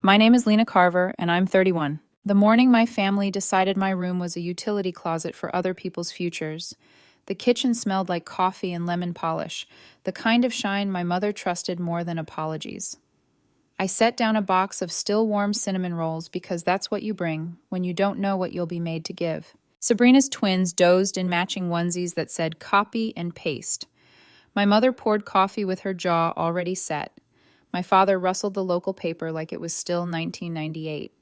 My name is Lena Carver, and I'm 31. The morning my family decided my room was a utility closet for other people's futures. The kitchen smelled like coffee and lemon polish, the kind of shine my mother trusted more than apologies. I set down a box of still warm cinnamon rolls because that's what you bring when you don't know what you'll be made to give. Sabrina's twins dozed in matching onesies that said copy and paste. My mother poured coffee with her jaw already set. My father rustled the local paper like it was still 1998.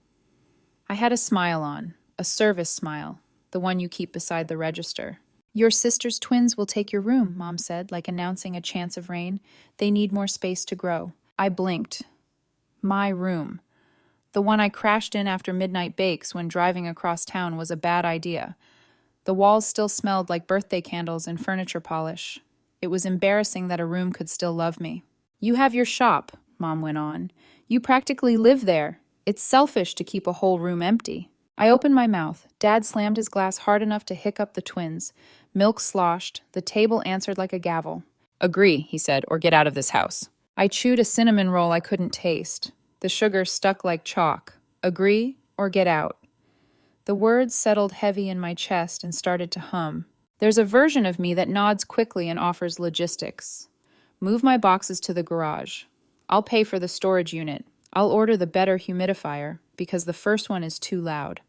I had a smile on, a service smile, the one you keep beside the register. Your sister's twins will take your room, Mom said, like announcing a chance of rain. They need more space to grow. I blinked. My room. The one I crashed in after midnight bakes when driving across town was a bad idea. The walls still smelled like birthday candles and furniture polish. It was embarrassing that a room could still love me. You have your shop, Mom went on. You practically live there. It's selfish to keep a whole room empty. I opened my mouth. Dad slammed his glass hard enough to hiccup the twins. Milk sloshed. The table answered like a gavel. Agree, he said, or get out of this house. I chewed a cinnamon roll I couldn't taste. The sugar stuck like chalk. Agree or get out. The words settled heavy in my chest and started to hum. There's a version of me that nods quickly and offers logistics. Move my boxes to the garage. I'll pay for the storage unit. I'll order the better humidifier because the first one is too loud.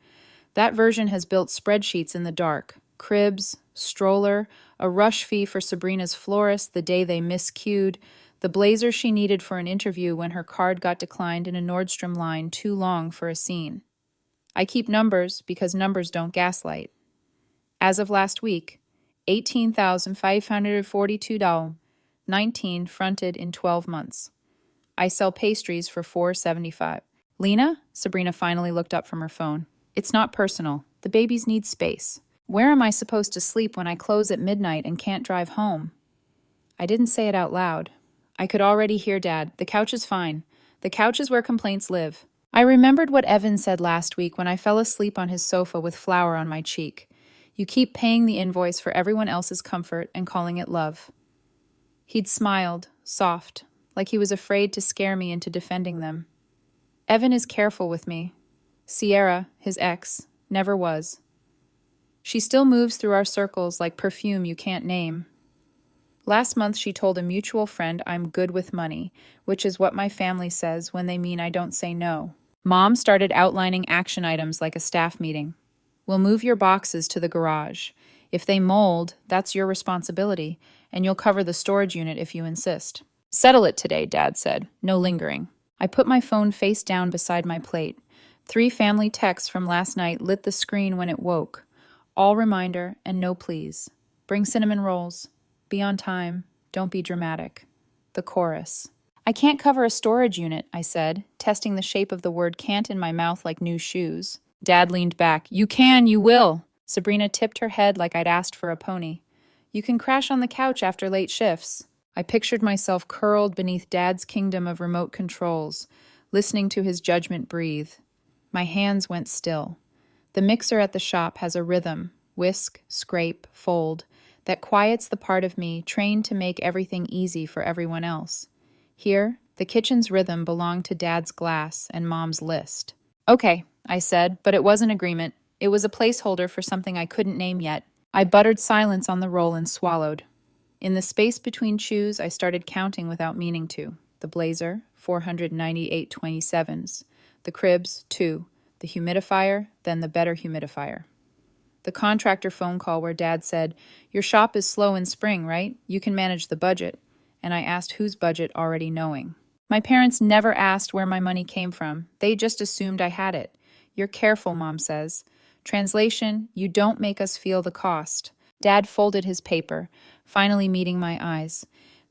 That version has built spreadsheets in the dark. Cribs, stroller, a rush fee for Sabrina's florist the day they miscued, the blazer she needed for an interview when her card got declined in a Nordstrom line too long for a scene. I keep numbers because numbers don't gaslight. As of last week, $18,542, 19 fronted in 12 months. I sell pastries for $4.75. Lena? Sabrina finally looked up from her phone. It's not personal. The babies need space. Where am I supposed to sleep when I close at midnight and can't drive home? I didn't say it out loud. I could already hear Dad. The couch is fine. The couch is where complaints live. I remembered what Evan said last week when I fell asleep on his sofa with flour on my cheek. You keep paying the invoice for everyone else's comfort and calling it love. He'd smiled, soft, like he was afraid to scare me into defending them. Evan is careful with me. Sierra, his ex, never was. She still moves through our circles like perfume you can't name. Last month she told a mutual friend I'm good with money, which is what my family says when they mean I don't say no. Mom started outlining action items like a staff meeting. We'll move your boxes to the garage. If they mold, that's your responsibility, and you'll cover the storage unit if you insist. Settle it today, Dad said. No lingering. I put my phone face down beside my plate. 3 family texts from last night lit the screen when it woke. All reminder and no please. Bring cinnamon rolls. Be on time. Don't be dramatic. The chorus. I can't cover a storage unit, I said, testing the shape of the word can't in my mouth like new shoes. Dad leaned back. You can, you will. Sabrina tipped her head like I'd asked for a pony. You can crash on the couch after late shifts. I pictured myself curled beneath Dad's kingdom of remote controls, listening to his judgment breathe. My hands went still. The mixer at the shop has a rhythm, whisk, scrape, fold, that quiets the part of me trained to make everything easy for everyone else. Here, the kitchen's rhythm belonged to Dad's glass and Mom's list. Okay, I said, but it was an agreement. It was a placeholder for something I couldn't name yet. I buttered silence on the roll and swallowed. In the space between chews, I started counting without meaning to. The blazer, 498.27s. The cribs, 2. The humidifier, then the better humidifier. The contractor phone call where Dad said, Your shop is slow in spring, right? You can manage the budget. And I asked whose budget already knowing. My parents never asked where my money came from. They just assumed I had it. You're careful, Mom says. Translation, you don't make us feel the cost. Dad folded his paper, finally meeting my eyes.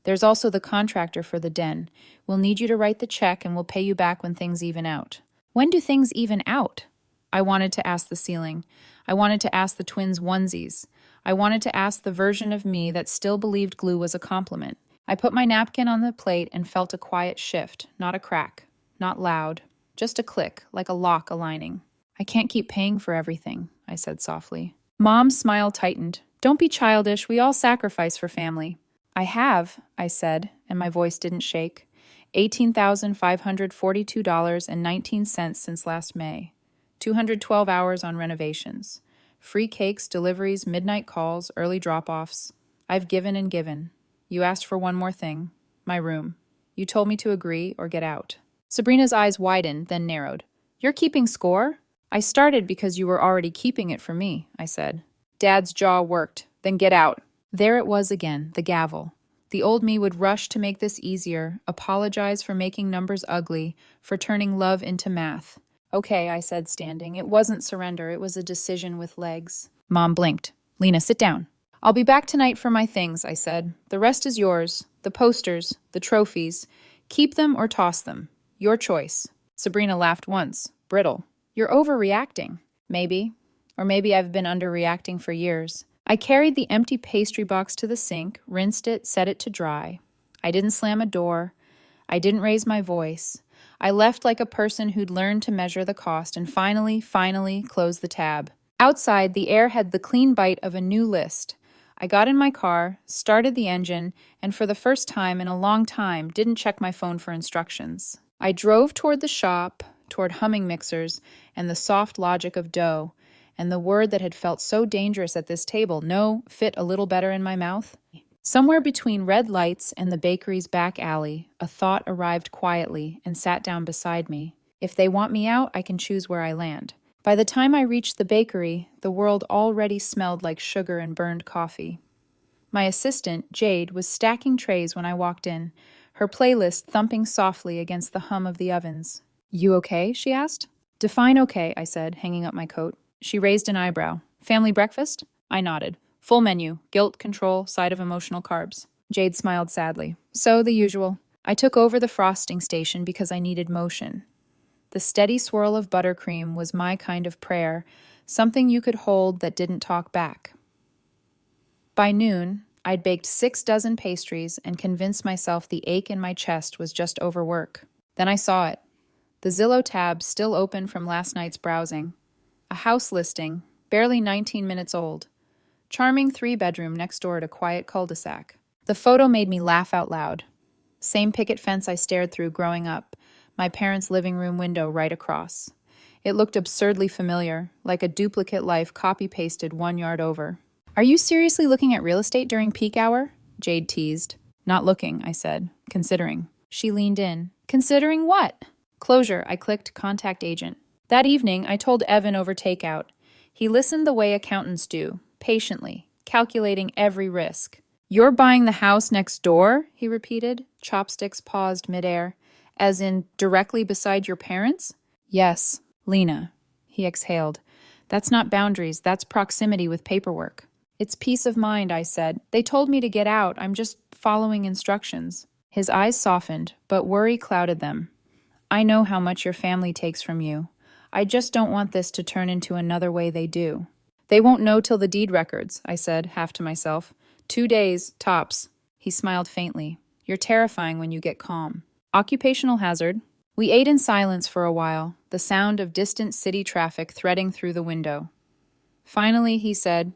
There's also the contractor for the den. We'll need you to write the check and we'll pay you back when things even out. When do things even out? I wanted to ask the ceiling. I wanted to ask the twins' onesies. I wanted to ask the version of me that still believed glue was a compliment. I put my napkin on the plate and felt a quiet shift, not a crack, not loud, just a click, like a lock aligning. I can't keep paying for everything, I said softly. Mom's smile tightened. Don't be childish, we all sacrifice for family. I have, I said, and my voice didn't shake. $18,542.19 since last May. 212 hours on renovations. Free cakes, deliveries, midnight calls, early drop-offs. I've given and given. You asked for one more thing. My room. You told me to agree or get out. Sabrina's eyes widened, then narrowed. You're keeping score? I started because you were already keeping it for me, I said. Dad's jaw worked. Then get out. There it was again, the gavel. The old me would rush to make this easier, apologize for making numbers ugly, for turning love into math. Okay, I said, standing. It wasn't surrender, it was a decision with legs. Mom blinked. Lena, sit down. I'll be back tonight for my things, I said. The rest is yours. The posters, the trophies. Keep them or toss them. Your choice. Sabrina laughed once, brittle. You're overreacting. Maybe. Or maybe I've been underreacting for years. I carried the empty pastry box to the sink, rinsed it, set it to dry. I didn't slam a door. I didn't raise my voice. I left like a person who'd learned to measure the cost and finally closed the tab. Outside, the air had the clean bite of a new list. I got in my car, started the engine, and for the first time in a long time, didn't check my phone for instructions. I drove toward the shop, toward humming mixers, and the soft logic of dough, and the word that had felt so dangerous at this table, no, fit a little better in my mouth. Somewhere between red lights and the bakery's back alley, a thought arrived quietly and sat down beside me. If they want me out, I can choose where I land. By the time I reached the bakery, the world already smelled like sugar and burned coffee. My assistant, Jade, was stacking trays when I walked in, her playlist thumping softly against the hum of the ovens. You okay? She asked. Define okay, I said, hanging up my coat. She raised an eyebrow. Family breakfast? I nodded. Full menu, guilt, control, side of emotional carbs. Jade smiled sadly. So, the usual. I took over the frosting station because I needed motion. The steady swirl of buttercream was my kind of prayer, something you could hold that didn't talk back. By noon, I'd baked 6 dozen pastries and convinced myself the ache in my chest was just overwork. Then I saw it. The Zillow tab still open from last night's browsing. A house listing, barely 19 minutes old. Charming 3-bedroom next door to quiet cul-de-sac. The photo made me laugh out loud. Same picket fence I stared through growing up, my parents' living room window right across. It looked absurdly familiar, like a duplicate life copy-pasted 1 yard over. Are you seriously looking at real estate during peak hour? Jade teased. Not looking, I said, considering. She leaned in. Considering what? Closure, I clicked contact agent. That evening, I told Evan over takeout. He listened the way accountants do. Patiently, calculating every risk. You're buying the house next door? He repeated. Chopsticks paused midair. As in, directly beside your parents? Yes, Lena. He exhaled. That's not boundaries, that's proximity with paperwork. It's peace of mind, I said. They told me to get out, I'm just following instructions. His eyes softened, but worry clouded them. I know how much your family takes from you. I just don't want this to turn into another way they do. They won't know till the deed records, I said, half to myself. 2 days, tops. He smiled faintly. You're terrifying when you get calm. Occupational hazard. We ate in silence for a while, the sound of distant city traffic threading through the window. Finally, he said,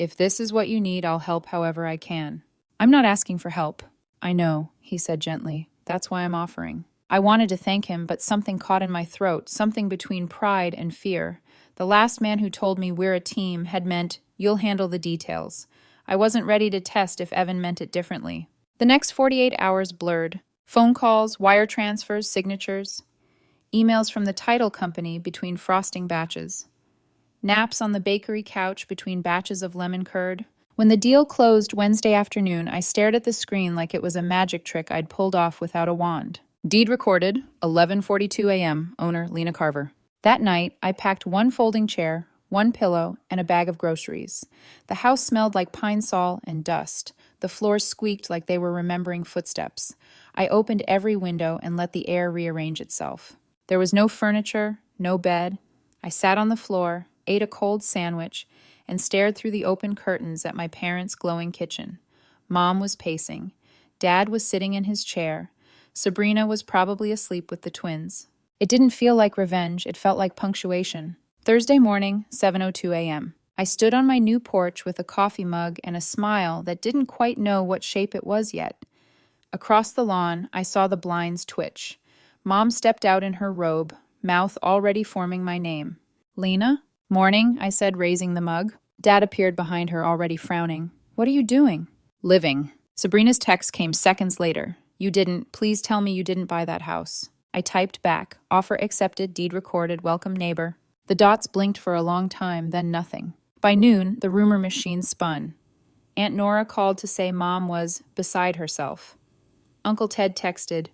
If this is what you need, I'll help however I can. I'm not asking for help. I know, he said gently. That's why I'm offering. I wanted to thank him, but something caught in my throat, something between pride and fear. The last man who told me we're a team had meant, you'll handle the details. I wasn't ready to test if Evan meant it differently. The next 48 hours blurred. Phone calls, wire transfers, signatures. Emails from the title company between frosting batches. Naps on the bakery couch between batches of lemon curd. When the deal closed Wednesday afternoon, I stared at the screen like it was a magic trick I'd pulled off without a wand. Deed recorded, 11:42 a.m., owner Lena Carver. That night, I packed 1 folding chair, 1 pillow, and a bag of groceries. The house smelled like pine sol and dust. The floors squeaked like they were remembering footsteps. I opened every window and let the air rearrange itself. There was no furniture, no bed. I sat on the floor, ate a cold sandwich, and stared through the open curtains at my parents' glowing kitchen. Mom was pacing. Dad was sitting in his chair. Sabrina was probably asleep with the twins. It didn't feel like revenge, it felt like punctuation. Thursday morning, 7:02 a.m. I stood on my new porch with a coffee mug and a smile that didn't quite know what shape it was yet. Across the lawn, I saw the blinds twitch. Mom stepped out in her robe, mouth already forming my name. Lena? Morning, I said, raising the mug. Dad appeared behind her, already frowning. What are you doing? Living. Sabrina's text came seconds later. Please tell me you didn't buy that house. I typed back, offer accepted, deed recorded, welcome neighbor. The dots blinked for a long time, then nothing. By noon, the rumor machine spun. Aunt Nora called to say Mom was beside herself. Uncle Ted texted,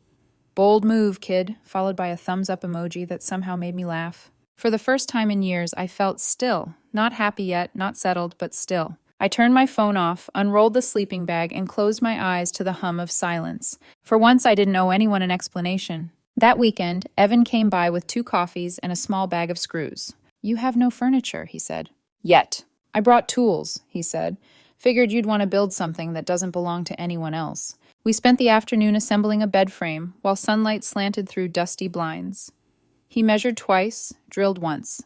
bold move, kid, followed by a thumbs-up emoji that somehow made me laugh. For the first time in years, I felt still. Not happy yet, not settled, but still. I turned my phone off, unrolled the sleeping bag, and closed my eyes to the hum of silence. For once, I didn't owe anyone an explanation. That weekend, Evan came by with 2 coffees and a small bag of screws. You have no furniture, he said. Yet. I brought tools, he said. Figured you'd want to build something that doesn't belong to anyone else. We spent the afternoon assembling a bed frame while sunlight slanted through dusty blinds. He measured twice, drilled once.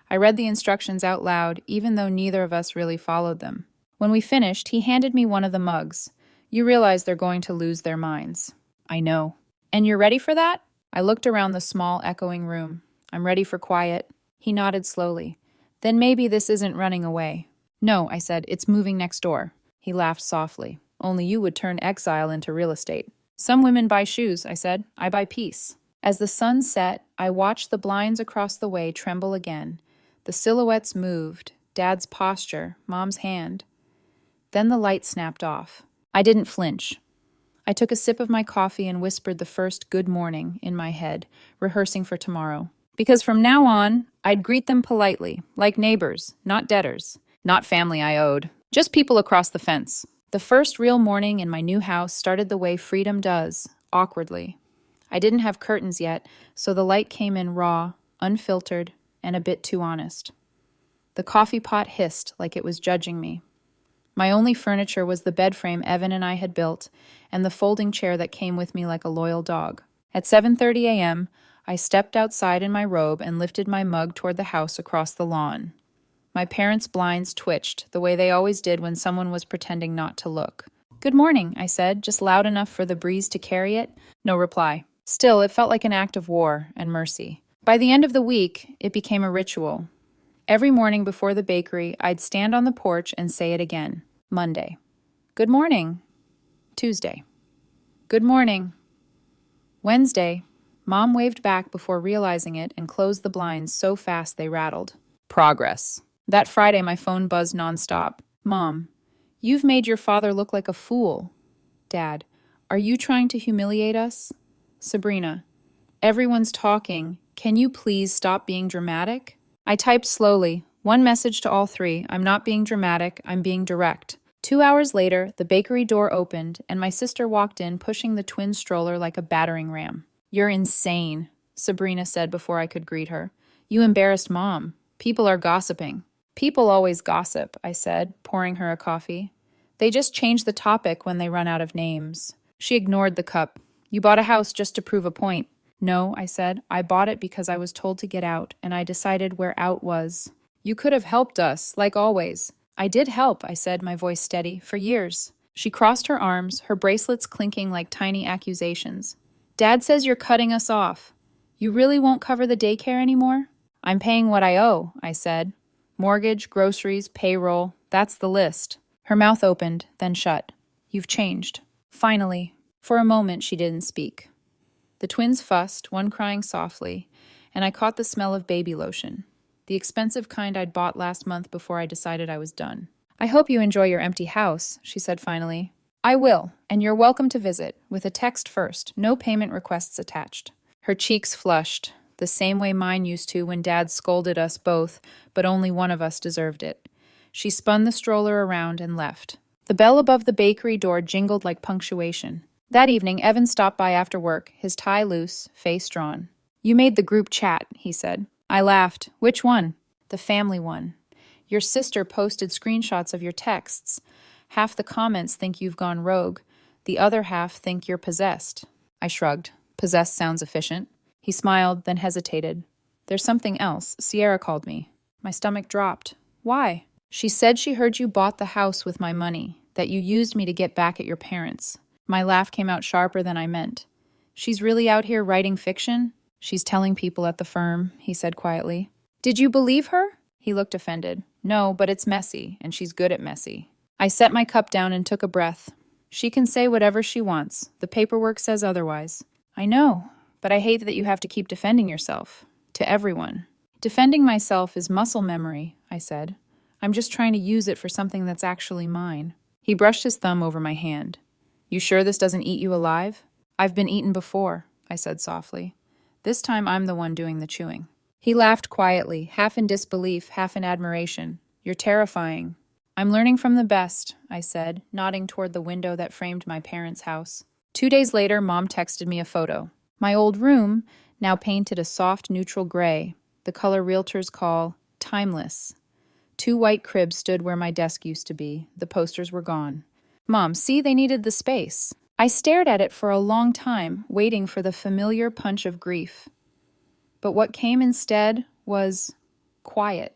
I read the instructions out loud, even though neither of us really followed them. When we finished, he handed me one of the mugs. You realize they're going to lose their minds. I know. And you're ready for that? I looked around the small, echoing room. I'm ready for quiet. He nodded slowly. Then maybe this isn't running away. No, I said, it's moving next door. He laughed softly. Only you would turn exile into real estate. Some women buy shoes, I said. I buy peace. As the sun set, I watched the blinds across the way tremble again. The silhouettes moved, Dad's posture, Mom's hand. Then the light snapped off. I didn't flinch. I took a sip of my coffee and whispered the first good morning in my head, rehearsing for tomorrow. Because from now on, I'd greet them politely, like neighbors, not debtors, not family I owed, just people across the fence. The first real morning in my new house started the way freedom does, awkwardly. I didn't have curtains yet, so the light came in raw, unfiltered, and a bit too honest. The coffee pot hissed like it was judging me. My only furniture was the bed frame Evan and I had built, and the folding chair that came with me like a loyal dog. At 7:30 a.m., I stepped outside in my robe and lifted my mug toward the house across the lawn. My parents' blinds twitched, the way they always did when someone was pretending not to look. Good morning, I said, just loud enough for the breeze to carry it. No reply. Still, it felt like an act of war and mercy. By the end of the week, it became a ritual. Every morning before the bakery, I'd stand on the porch and say it again. Monday. Good morning. Tuesday. Good morning. Wednesday. Mom waved back before realizing it and closed the blinds so fast they rattled. Progress. That Friday, my phone buzzed nonstop. Mom, you've made your father look like a fool. Dad, are you trying to humiliate us? Sabrina, everyone's talking. Can you please stop being dramatic? I typed slowly. One message to all 3. I'm not being dramatic. I'm being direct. 2 hours later, the bakery door opened, and my sister walked in, pushing the twin stroller like a battering ram. You're insane, Sabrina said before I could greet her. You embarrassed Mom. People are gossiping. People always gossip, I said, pouring her a coffee. They just change the topic when they run out of names. She ignored the cup. You bought a house just to prove a point. No, I said. I bought it because I was told to get out, and I decided where out was. You could have helped us, like always. I did help, I said, my voice steady, for years. She crossed her arms, her bracelets clinking like tiny accusations. Dad says you're cutting us off. You really won't cover the daycare anymore? I'm paying what I owe, I said. Mortgage, groceries, payroll, that's the list. Her mouth opened, then shut. You've changed. Finally. For a moment, she didn't speak. The twins fussed, one crying softly, and I caught the smell of baby lotion, the expensive kind I'd bought last month before I decided I was done. I hope you enjoy your empty house, she said finally. I will, and you're welcome to visit, with a text first, no payment requests attached. Her cheeks flushed, the same way mine used to when Dad scolded us both, but only one of us deserved it. She spun the stroller around and left. The bell above the bakery door jingled like punctuation. That evening, Evan stopped by after work, his tie loose, face drawn. You made the group chat, he said. I laughed. Which one? The family one. Your sister posted screenshots of your texts. Half the comments think you've gone rogue. The other half think you're possessed. I shrugged. Possessed sounds efficient. He smiled, then hesitated. There's something else. Sierra called me. My stomach dropped. Why? She said she heard you bought the house with my money, that you used me to get back at your parents. My laugh came out sharper than I meant. She's really out here writing fiction? She's telling people at the firm, he said quietly. Did you believe her? He looked offended. No, but it's messy, and she's good at messy. I set my cup down and took a breath. She can say whatever she wants. The paperwork says otherwise. I know, but I hate that you have to keep defending yourself. To everyone. Defending myself is muscle memory, I said. I'm just trying to use it for something that's actually mine. He brushed his thumb over my hand. You sure this doesn't eat you alive? I've been eaten before, I said softly. This time I'm the one doing the chewing. He laughed quietly, half in disbelief, half in admiration. You're terrifying. I'm learning from the best, I said, nodding toward the window that framed my parents' house. 2 days later, Mom texted me a photo. My old room, now painted a soft neutral gray, the color realtors call timeless. 2 white cribs stood where my desk used to be. The posters were gone. Mom, see, they needed the space. I stared at it for a long time, waiting for the familiar punch of grief. But what came instead was quiet.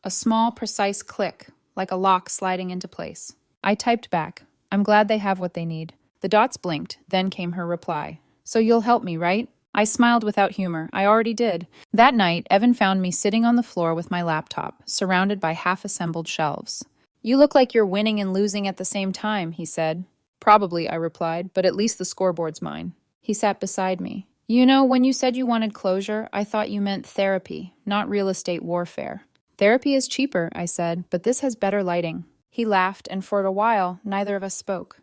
A small, precise click, like a lock sliding into place. I typed back, I'm glad they have what they need. The dots blinked, then came her reply. So you'll help me, right? I smiled without humor. I already did. That night, Evan found me sitting on the floor with my laptop, surrounded by half-assembled shelves. You look like you're winning and losing at the same time, he said. Probably, I replied, but at least the scoreboard's mine. He sat beside me. You know, when you said you wanted closure, I thought you meant therapy, not real estate warfare. Therapy is cheaper, I said, but this has better lighting. He laughed, and for a while, neither of us spoke.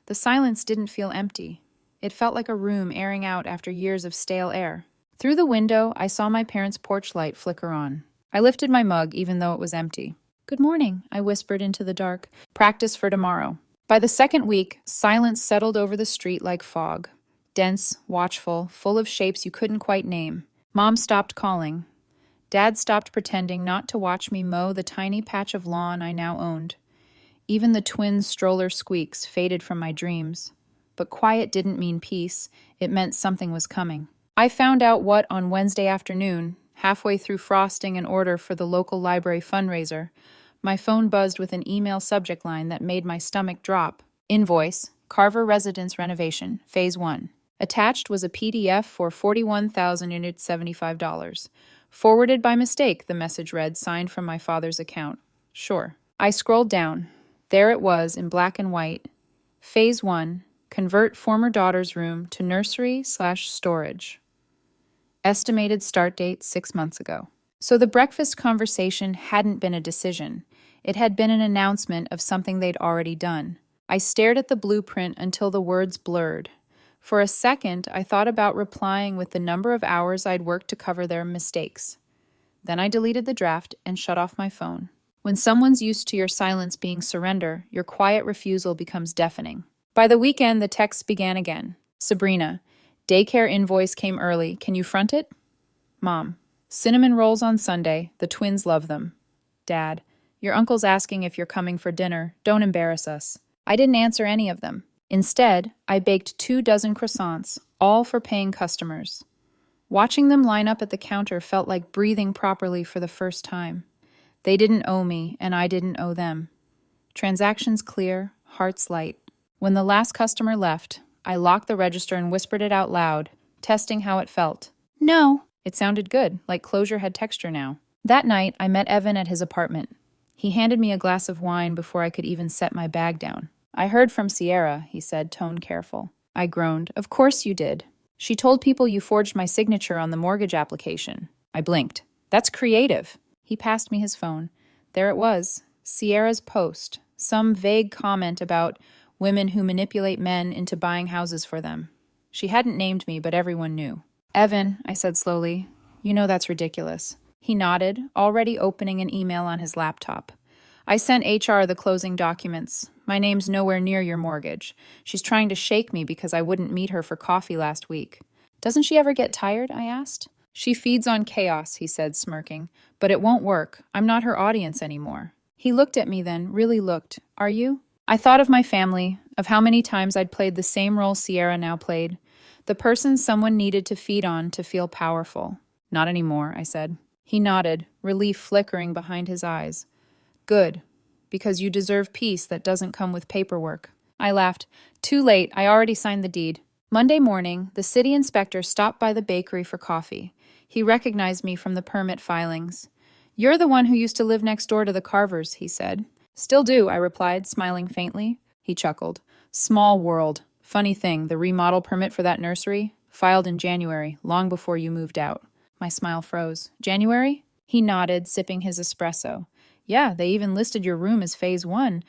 The silence didn't feel empty. It felt like a room airing out after years of stale air. Through the window, I saw my parents' porch light flicker on. I lifted my mug, even though it was empty. Good morning, I whispered into the dark. Practice for tomorrow. By the second week, silence settled over the street like fog. Dense, watchful, full of shapes you couldn't quite name. Mom stopped calling. Dad stopped pretending not to watch me mow the tiny patch of lawn I now owned. Even the twins' stroller squeaks faded from my dreams. But quiet didn't mean peace. It meant something was coming. I found out what on Wednesday afternoon, halfway through frosting an order for the local library fundraiser. My phone buzzed with an email subject line that made my stomach drop. Invoice, Carver Residence Renovation, Phase 1. Attached was a PDF for $41,075. Forwarded by mistake, the message read, signed from my father's account. Sure. I scrolled down. There it was in black and white. Phase 1. Convert former daughter's room to nursery/storage. Estimated start date 6 months ago. So the breakfast conversation hadn't been a decision. It had been an announcement of something they'd already done. I stared at the blueprint until the words blurred. For a second, I thought about replying with the number of hours I'd worked to cover their mistakes. Then I deleted the draft and shut off my phone. When someone's used to your silence being surrender, your quiet refusal becomes deafening. By the weekend, the texts began again. Sabrina, daycare invoice came early. Can you front it? Mom, cinnamon rolls on Sunday. The twins love them. Dad, your uncle's asking if you're coming for dinner. Don't embarrass us. I didn't answer any of them. Instead, I baked 24 croissants, all for paying customers. Watching them line up at the counter felt like breathing properly for the first time. They didn't owe me, and I didn't owe them. Transactions clear, hearts light. When the last customer left, I locked the register and whispered it out loud, testing how it felt. No. It sounded good, like closure had texture now. That night, I met Evan at his apartment. He handed me a glass of wine before I could even set my bag down. I heard from Sierra, he said, tone careful. I groaned. Of course you did. She told people you forged my signature on the mortgage application. I blinked. That's creative. He passed me his phone. There it was, Sierra's post, some vague comment about women who manipulate men into buying houses for them. She hadn't named me, but everyone knew. Evan, I said slowly, you know that's ridiculous. He nodded, already opening an email on his laptop. I sent HR the closing documents. My name's nowhere near your mortgage. She's trying to shake me because I wouldn't meet her for coffee last week. Doesn't she ever get tired? I asked. She feeds on chaos, he said, smirking. But it won't work. I'm not her audience anymore. He looked at me then, really looked. Are you? I thought of my family, of how many times I'd played the same role Sierra now played. The person someone needed to feed on to feel powerful. Not anymore, I said. He nodded, relief flickering behind his eyes. Good, because you deserve peace that doesn't come with paperwork. I laughed. Too late, I already signed the deed. Monday morning, the city inspector stopped by the bakery for coffee. He recognized me from the permit filings. You're the one who used to live next door to the Carvers, he said. Still do, I replied, smiling faintly. He chuckled. Small world. Funny thing, the remodel permit for that nursery? Filed in January, long before you moved out. My smile froze. January? He nodded, sipping his espresso. Yeah, they even listed your room as Phase 1.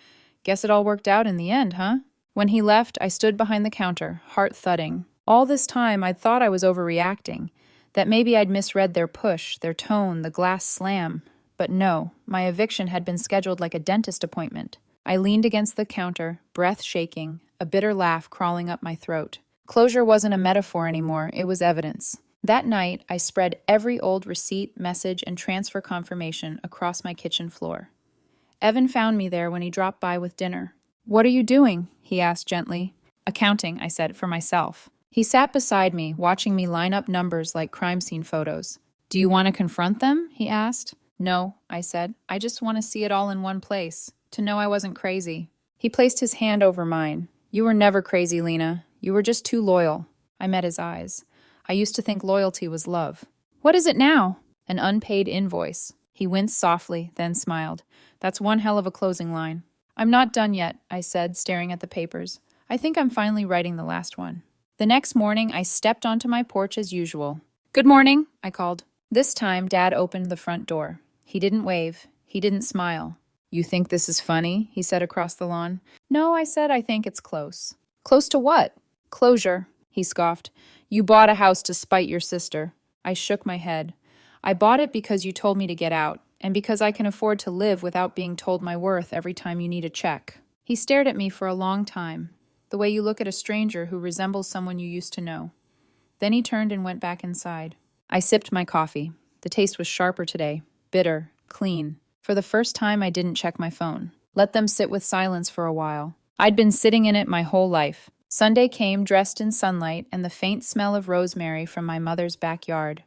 Guess it all worked out in the end, huh? When he left, I stood behind the counter, heart thudding. All this time, I'd thought I was overreacting. That maybe I'd misread their push, their tone, the glass slam. But no, my eviction had been scheduled like a dentist appointment. I leaned against the counter, breath shaking, a bitter laugh crawling up my throat. Closure wasn't a metaphor anymore, it was evidence. That night, I spread every old receipt, message, and transfer confirmation across my kitchen floor. Evan found me there when he dropped by with dinner. What are you doing? He asked gently. Accounting, I said, for myself. He sat beside me, watching me line up numbers like crime scene photos. Do you want to confront them? He asked. No, I said. I just want to see it all in one place, to know I wasn't crazy. He placed his hand over mine. You were never crazy, Lena. You were just too loyal. I met his eyes. I used to think loyalty was love. What is it now? An unpaid invoice. He winced softly, then smiled. That's one hell of a closing line. I'm not done yet, I said, staring at the papers. I think I'm finally writing the last one. The next morning, I stepped onto my porch as usual. Good morning, I called. This time, Dad opened the front door. He didn't wave. He didn't smile. You think this is funny? He said across the lawn. No, I said, I think it's close. Close to what? Closure, he scoffed. You bought a house to spite your sister. I shook my head. I bought it because you told me to get out, and because I can afford to live without being told my worth every time you need a check. He stared at me for a long time, the way you look at a stranger who resembles someone you used to know. Then he turned and went back inside. I sipped my coffee. The taste was sharper today, bitter, clean. For the first time, I didn't check my phone. Let them sit with silence for a while. I'd been sitting in it my whole life. Sunday came dressed in sunlight and the faint smell of rosemary from my mother's backyard.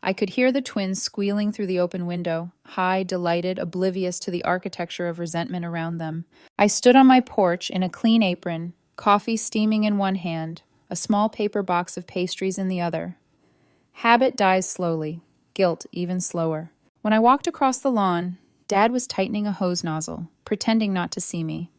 I could hear the twins squealing through the open window, high, delighted, oblivious to the architecture of resentment around them. I stood on my porch in a clean apron, coffee steaming in one hand, a small paper box of pastries in the other. Habit dies slowly, guilt even slower. When I walked across the lawn, Dad was tightening a hose nozzle, pretending not to see me.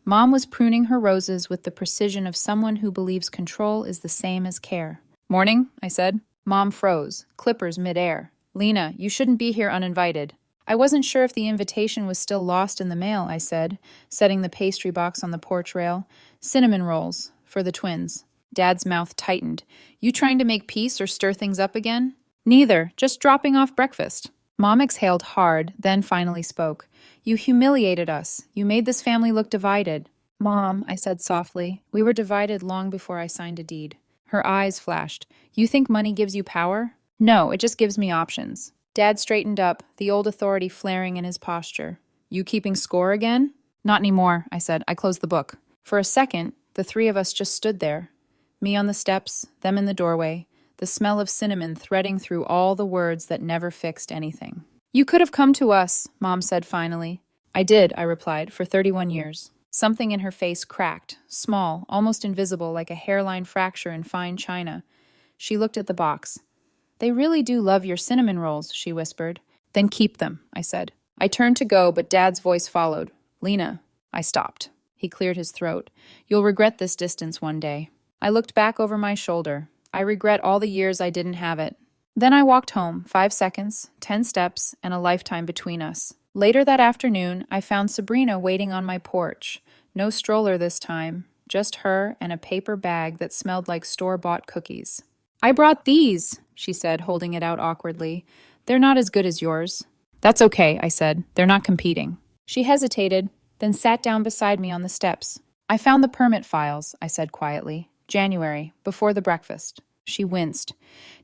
Mom was pruning her roses with the precision of someone who believes control is the same as care. Morning, I said. Mom froze, clippers midair. Lena, you shouldn't be here uninvited. I wasn't sure if the invitation was still lost in the mail, I said, setting the pastry box on the porch rail. Cinnamon rolls, for the twins. Dad's mouth tightened. You trying to make peace or stir things up again? Neither, just dropping off breakfast. Mom exhaled hard, then finally spoke. You humiliated us. You made this family look divided. Mom, I said softly, we were divided long before I signed a deed. Her eyes flashed. You think money gives you power? No, it just gives me options. Dad straightened up, the old authority flaring in his posture. You keeping score again? Not anymore, I said. I closed the book. For a second, the three of us just stood there. Me on the steps, them in the doorway, the smell of cinnamon threading through all the words that never fixed anything. You could have come to us, Mom said finally. I did, I replied, for 31 years. Something in her face cracked, small, almost invisible, like a hairline fracture in fine china. She looked at the box. They really do love your cinnamon rolls, she whispered. Then keep them, I said. I turned to go, but Dad's voice followed. Lena. I stopped. He cleared his throat. You'll regret this distance one day. I looked back over my shoulder. I regret all the years I didn't have it. Then I walked home, 5 seconds, 10 steps, and a lifetime between us. Later that afternoon, I found Sabrina waiting on my porch. No stroller this time, just her and a paper bag that smelled like store-bought cookies. I brought these, she said, holding it out awkwardly. They're not as good as yours. That's okay, I said. They're not competing. She hesitated, then sat down beside me on the steps. I found the permit files, I said quietly. January, before the breakfast. She winced.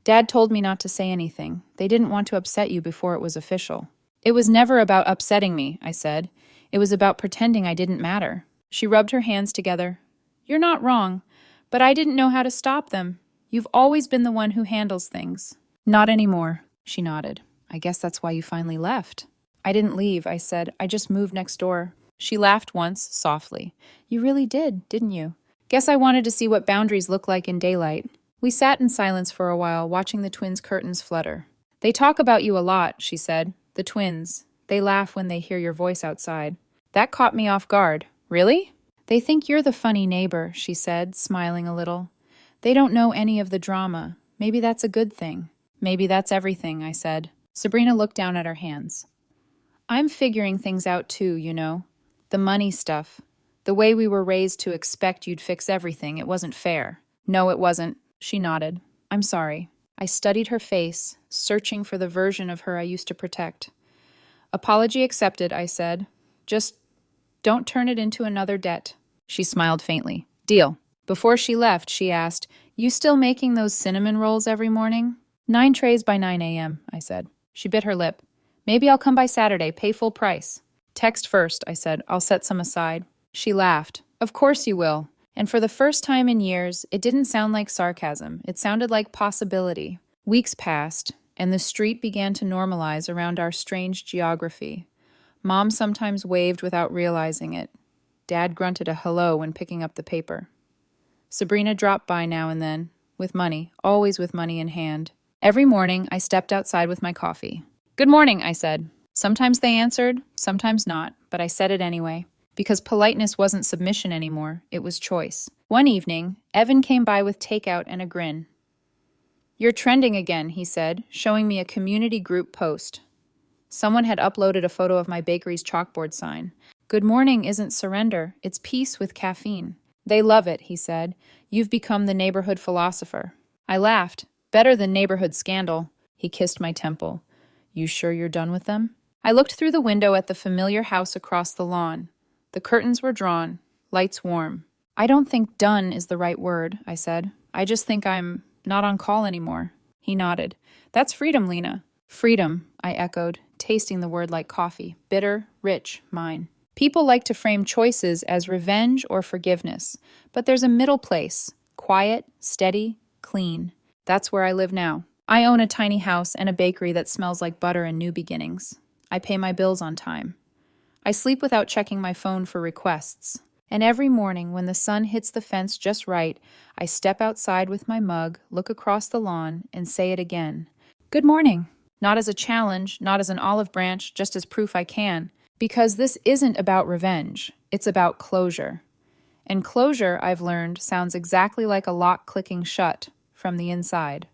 Dad told me not to say anything. They didn't want to upset you before it was official. It was never about upsetting me, I said. It was about pretending I didn't matter. She rubbed her hands together. You're not wrong, but I didn't know how to stop them. You've always been the one who handles things. Not anymore, she nodded. I guess that's why you finally left. I didn't leave, I said. I just moved next door. She laughed once, softly. You really did, didn't you? Guess I wanted to see what boundaries look like in daylight. We sat in silence for a while, watching the twins' curtains flutter. They talk about you a lot, she said. The twins. They laugh when they hear your voice outside. That caught me off guard. Really? They think you're the funny neighbor, she said, smiling a little. They don't know any of the drama. Maybe that's a good thing. Maybe that's everything, I said. Sabrina looked down at her hands. I'm figuring things out too, you know. The money stuff. The way we were raised to expect you'd fix everything, it wasn't fair. No, it wasn't. She nodded. I'm sorry. I studied her face, searching for the version of her I used to protect. Apology accepted, I said. Just don't turn it into another debt. She smiled faintly. Deal. Before she left, she asked, You still making those cinnamon rolls every morning? 9 trays by 9 a.m., I said. She bit her lip. Maybe I'll come by Saturday, pay full price. Text first, I said. I'll set some aside. She laughed. Of course you will. And for the first time in years, it didn't sound like sarcasm. It sounded like possibility. Weeks passed, and the street began to normalize around our strange geography. Mom sometimes waved without realizing it. Dad grunted a hello when picking up the paper. Sabrina dropped by now and then, with money, always with money in hand. Every morning, I stepped outside with my coffee. Good morning, I said. Sometimes they answered, sometimes not, but I said it anyway. Because politeness wasn't submission anymore, it was choice. One evening, Evan came by with takeout and a grin. You're trending again, he said, showing me a community group post. Someone had uploaded a photo of my bakery's chalkboard sign. Good morning isn't surrender, it's peace with caffeine. They love it, he said. You've become the neighborhood philosopher. I laughed. Better than neighborhood scandal. He kissed my temple. You sure you're done with them? I looked through the window at the familiar house across the lawn. The curtains were drawn, lights warm. I don't think done is the right word, I said. I just think I'm not on call anymore. He nodded. That's freedom, Lena. Freedom, I echoed, tasting the word like coffee. Bitter, rich, mine. People like to frame choices as revenge or forgiveness, but there's a middle place. Quiet, steady, clean. That's where I live now. I own a tiny house and a bakery that smells like butter and new beginnings. I pay my bills on time. I sleep without checking my phone for requests. And every morning when the sun hits the fence just right, I step outside with my mug, look across the lawn, and say it again. Good morning. Not as a challenge, not as an olive branch, just as proof I can. Because this isn't about revenge. It's about closure. And closure, I've learned, sounds exactly like a lock clicking shut from the inside.